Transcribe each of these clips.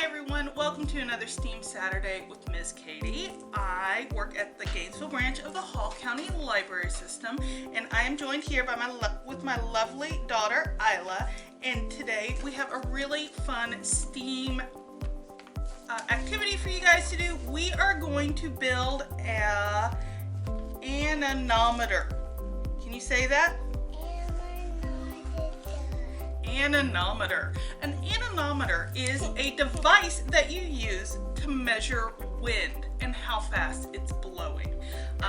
everyone, welcome to another STEAM Saturday with Ms. Katie. I work at the Gainesville branch of the Hall County Library System, and I am joined here by with my lovely daughter Isla, and today we have a really fun STEAM activity for you guys to do. We are going to build an anemometer. Can you say that? Anemometer. An anemometer is a device that you use to measure wind and how fast it's blowing. I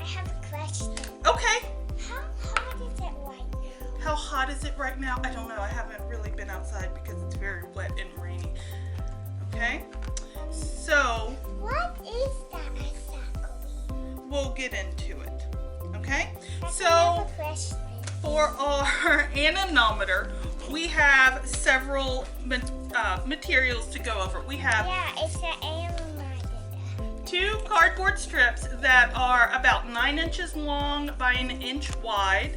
have a question. Okay. How hot is it right now? How hot is it right now? I don't know. I haven't really been outside because it's very wet and rainy. Okay. So. What is that exactly? We'll get into it. Okay. I So. have a question. For our anemometer, we have several materials to go over. We have it's an anemometer. 2 cardboard strips that are about 9 inches long by 1 inch wide.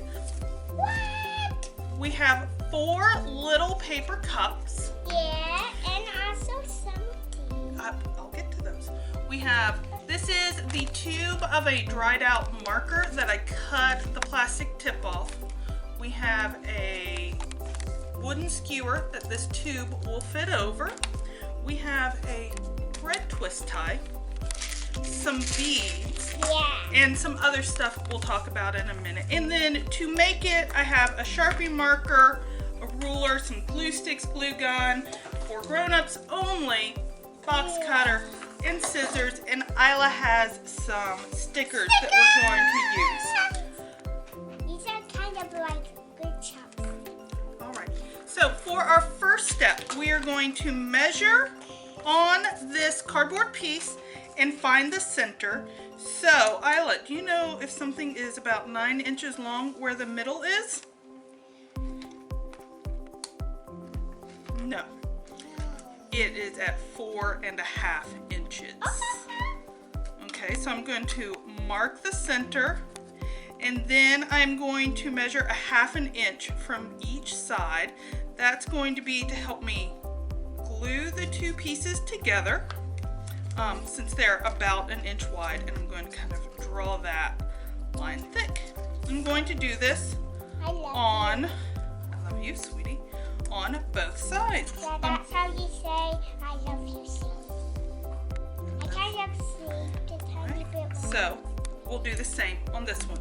What? We have 4 little paper cups. Yeah, and also something. I'll get to those. We have, this is the tube of a dried out marker that I cut the plastic tip off. We have a wooden skewer that this tube will fit over. We have a thread twist tie, some beads, and some other stuff we'll talk about in a minute. And then to make it, I have a Sharpie marker, a ruler, some glue sticks, glue gun, for grown-ups only, box cutter, and scissors, and Isla has some stickers that we're going to use. These are kind of like good chunks. All right, so for our first step, we are going to measure on this cardboard piece and find the center. So, Isla, do you know if something is about 9 inches long where the middle is? No. It is at 4.5 inches. Okay, so I'm going to mark the center, and then I'm going to measure 1/2 inch from each side. That's going to be to help me glue the 2 pieces together, since they're about 1 inch wide, and I'm going to kind of draw that line thick. I'm going to do this I love you, sweetie, on both sides. Yeah, that's how you say I love you, see. I kind of see the tiny bit more. So, we'll do the same on this one.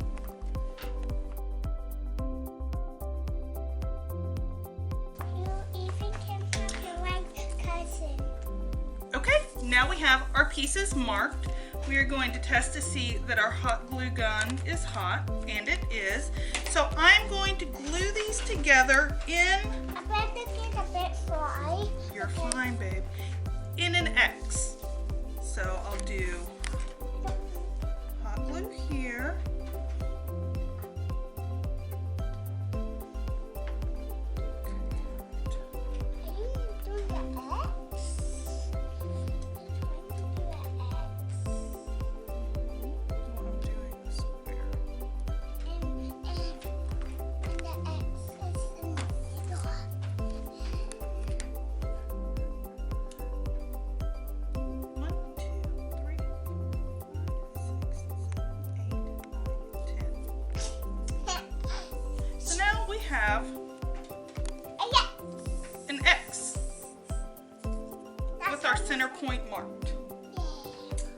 You even can have your right cousin. Okay, now we have our pieces marked. We are going to test to see that our hot glue gun is hot, and it is. So I'm going to glue these together in... I bet to get a bit fly. You're fine, babe. In an X. So I'll do hot glue here. Are you doing the X? I'm doing the square. And the X is in the middle. 1, 2, 3, 4, 5, 6, 7, 8, 9, 10. So now we have an X with our center point marked.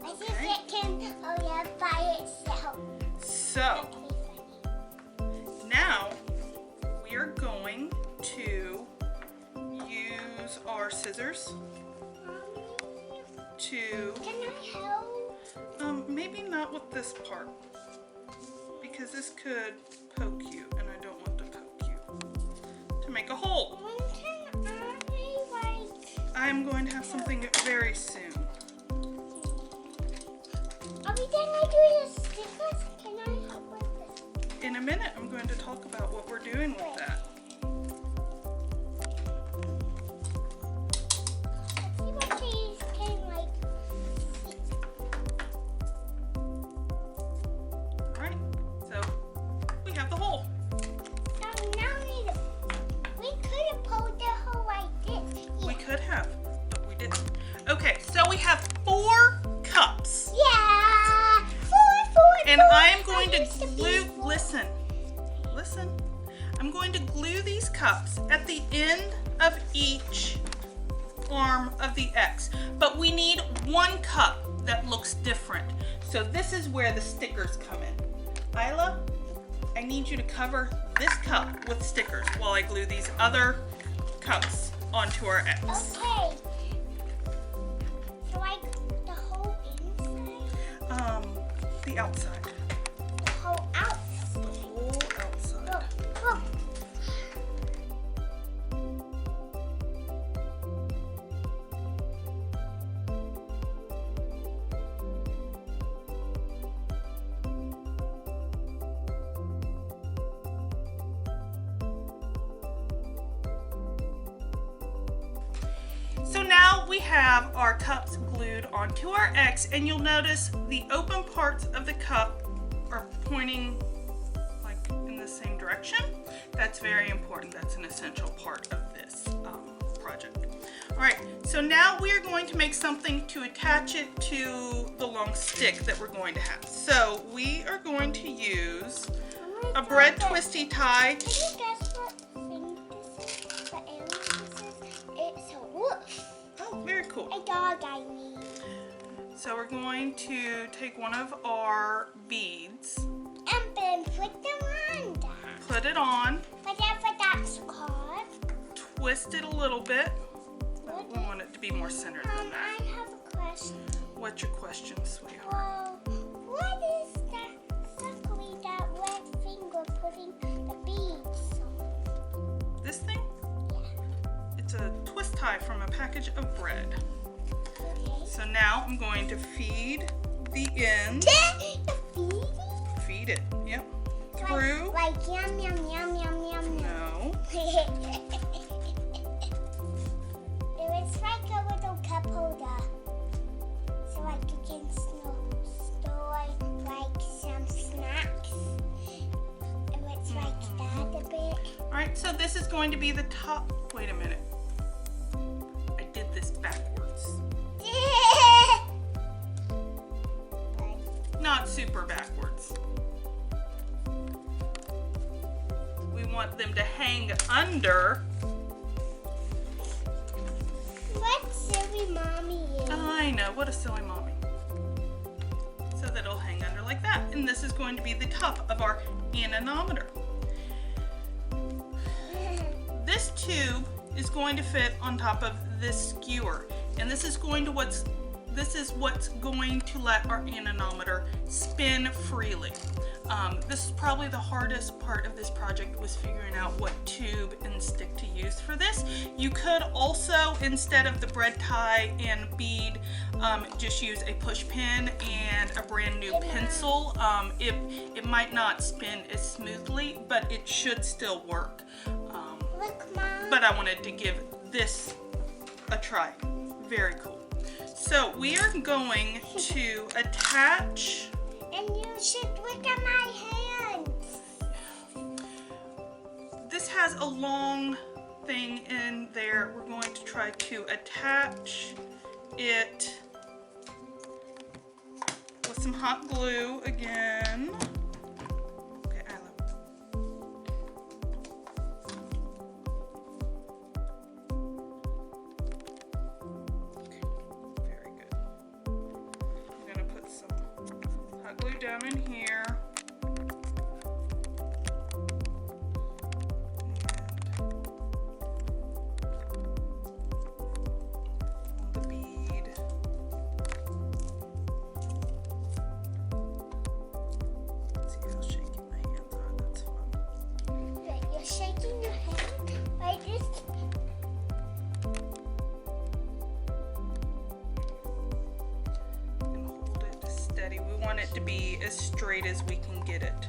I think it can hold by itself. So now we are going to use our scissors to, Can I help? maybe not with this part, because this could poke you, and I don't want to poke you, to make a hole. When can I, I'm going to have something very soon. are we gonna do the stickers? Can I help with this? In a minute, I'm going to talk about what we're doing with that. Let's see what these can All right, so we have the hole. Now we could have pulled the hole like this. We could And I am going to glue, listen. I'm going to glue these cups at the end of each arm of the X. But we need one cup that looks different. So this is where the stickers come in. Isla, I need you to cover this cup with stickers while I glue these other cups onto our X. Okay. So the whole inside? The outside. The whole outside. The whole outside. Oh. So now we have our cups glued onto our X, and you'll notice the open parts of the cup are pointing like in the same direction. That's very important. That's an essential part of this project. All right, so now we are going to make something to attach it to the long stick that we're going to have. So we are going to use a bread twisty tie. Can you guess what thing this is? What animal this is? It's a wolf. Oh, very cool. A dog, I mean. So we're going to take one of our beads, And then put them on that. put it on, Whatever that's called. twist it a little bit. What We want it to be more centered than I that. have a question. What's your question, sweetheart? Well, what is that exactly that red finger putting the beads on? This thing? Yeah. It's a twist tie from a package of bread. Okay. So now I'm going to feed the end. The feeding? Feed it. Yep. Through. Like yum, yum, yum, yum, yum, yum. No. It was like a little cup holder. So like you can store like some snacks. It was like that a bit. All right, so this is going to be the top. Wait a minute. I did this backwards. Not super backwards. We want them to hang under. What silly mommy is. I know, what a silly mommy. So that it'll hang under like that. And this is going to be the top of our anemometer. This tube is going to fit on top of this skewer. And this is what's going to let our anemometer spin freely. This is probably the hardest part of this project, was figuring out what tube and stick to use for this. You could also, instead of the bread tie and bead, just use a push pin and a brand new pencil. It might not spin as smoothly, but it should still work. Look, Mom. But I wanted to give this a try. Very cool. So we are going to attach. And you should look at my hands. This has a long thing in there. We're going to try to attach it with some hot glue again. Okay, Isla. Okay, very good. I'm gonna put some hot glue down in here. And the bead. See how shaky my hands are. That's fun. Wait, you're shaking your hand like this? And hold it steady. We want it to be as straight as we can get it.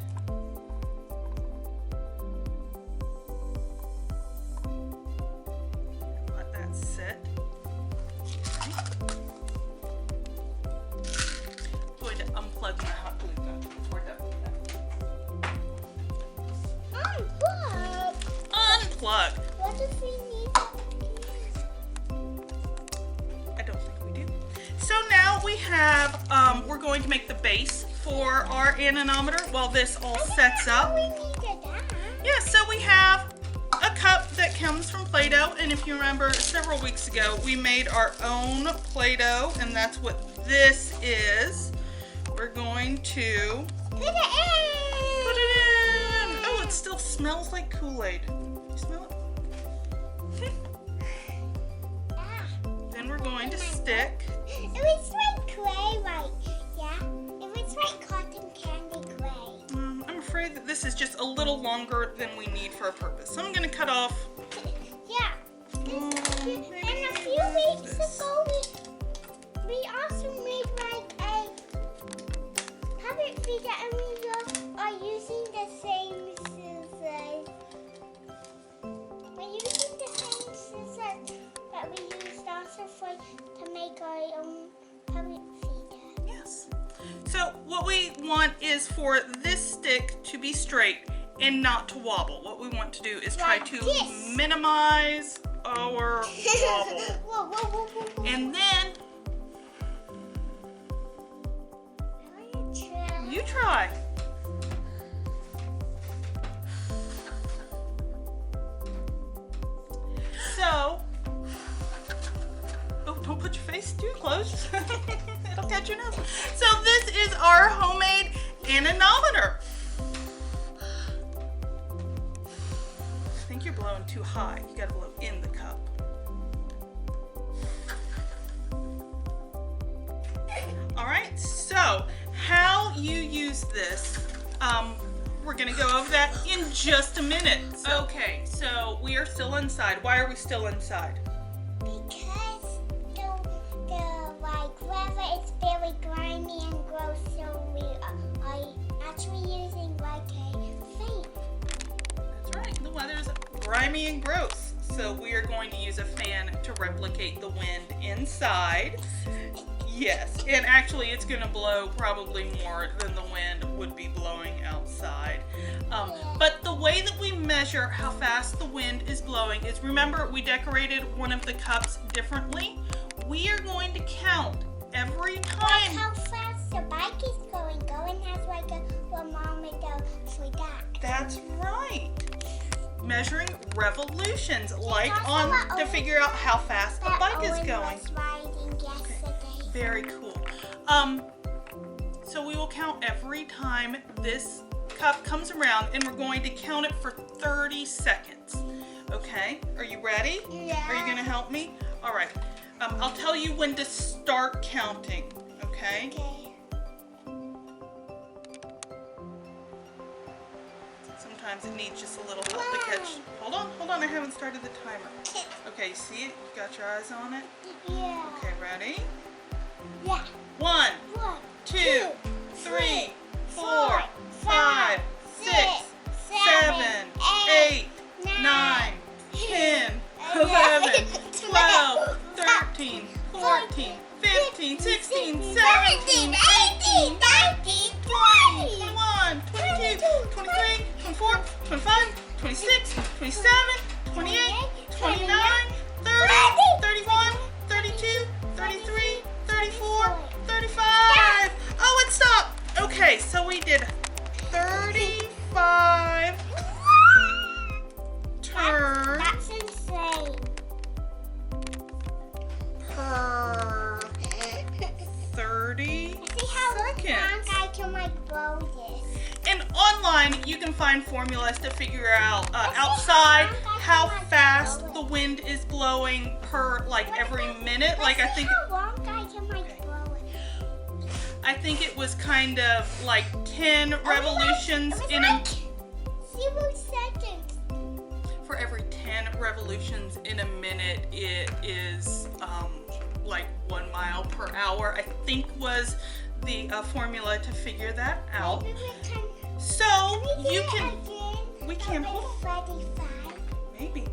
And let that sit. I'm going to unplug my hot glue gun before we're done with that. Unplug. Unplug. What if we need that again? I don't think we do. So now we have, we're going to make the base for our anemometer while this all sets up. We needed that. Yeah, so we have a cup that comes from Play-Doh, and if you remember several weeks ago, we made our own Play-Doh, and that's what this is. We're going to Put it in. put it in. Oh, it still smells like Kool-Aid. You smell it? Ah, Then we're going to stick. it was like clay, right? Yeah. It was like cotton candy clay. I'm afraid that this is just a little longer than we need for our purpose. So I'm going to cut off. Yeah. And a few weeks ago, we also made like a puppet feeder, and we are using the same scissors. We're using the same scissors that we used also to make our own puppet feeder. Yes. So what we want is for this stick to be straight and not to wobble. What we want to do is try Like to this. minimize our wobble. Whoa, whoa, whoa, whoa, whoa. And then I wanna try. you try. So, oh, don't put your face too close. It'll catch your nose. So this is our homemade anemometer. I think you're blowing too high. You gotta blow in the cup. All right, so how you use this, we're gonna go over that in just a minute. Okay, so we are still inside. Why are we still inside? Because the like weather is very grimy and gross, so we are actually using like a fan. That's right, the weather's grimy and gross. So we are going to use a fan to replicate the wind inside. Yes, and actually it's going to blow probably more than the wind would be blowing outside. But the way that we measure how fast the wind is blowing is, remember, we decorated one of the cups differently. We are going to count every Like time. how fast the bike is going. Going has like a thermometer for that. That's right. Measuring revolutions, like also on what to Owen- figure out how fast the That bike is Owen going. was riding yesterday. Very cool. So we will count every time this cup comes around, and we're going to count it for 30 seconds. Okay? Are you ready? Yeah. Are you going to help me? All right. I'll tell you when to start counting. Okay? Okay. Sometimes it needs just a little help to catch. Hold on. I haven't started the timer. Okay, see it? You got your eyes on it? Yeah. Okay, ready? Yeah. 1, 1, 2, 3, 4, 5, 6, 7, 8, 9, 10, 11, 12, 13, 14, 15, 16, 17, 18, 19, 20, 21, 22, 23, 24, 25, 26, 27, 28, 29, 30, 31, 32, 33, 34, 35. Oh, it stopped. Okay, so we did 35 turns That's insane. per 30 See how long seconds. I can like blow this. And online, you can find formulas to figure out outside how fast the wind is blowing per like every minute. Like I think how long I can like blow it. I think it was kind of like 10 revolutions It was in a like 0 seconds. for every 10 revolutions in a minute, it is like 1 mile per hour, I think was the formula to figure that out. Maybe we can. So you can, we can, hold on, 35. maybe.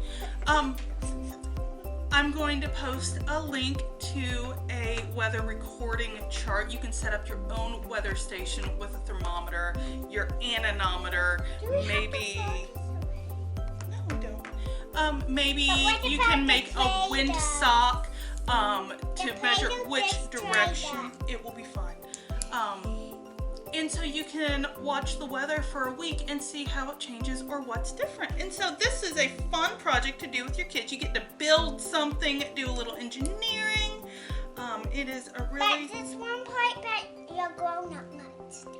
I'm going to post a link to a weather recording chart. You can set up your own weather station with a thermometer, your anemometer, Do we have maybe. to No, we don't. Maybe But what you about can the make a Play-Doh? windsock to The measure Play-Doh which just tried direction. that. It will be fine. And so you can watch the weather for a week and see how it changes or what's different. And so this is a fun project to do with your kids. You get to build something, do a little engineering. It is a really... But there's one part that your grown-up must do.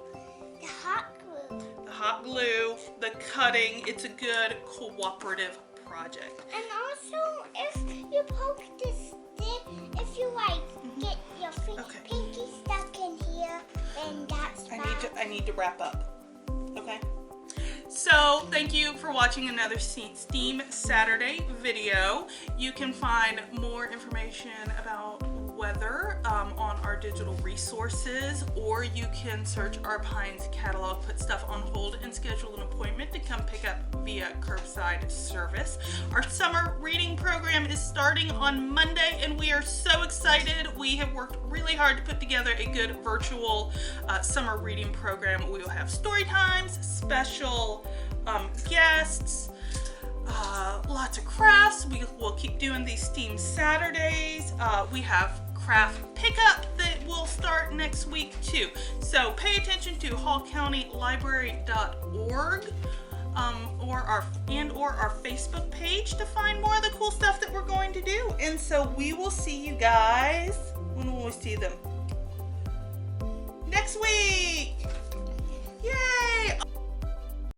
The hot glue. The hot glue, the cutting, it's a good cooperative project. And also, if you poke the stick, if you get your pinky stuck in here, then that's bad. I need to wrap up. Okay. So thank you for watching another STEAM Saturday video. You can find more information about weather on our digital resources, or you can search our Pines catalog, put stuff on hold, and schedule an appointment to come pick up via curbside service. Our summer reading program is starting on Monday, and we are so excited. We have worked really hard to put together a good virtual summer reading program. We will have story times, special guests, lots of crafts. We will keep doing these STEAM Saturdays. We have craft pickup that will start next week too. So pay attention to hallcountylibrary.org or our Facebook page to find more of the cool stuff that we're going to do. And so we will see you guys, when will we see them? Next week! Yay!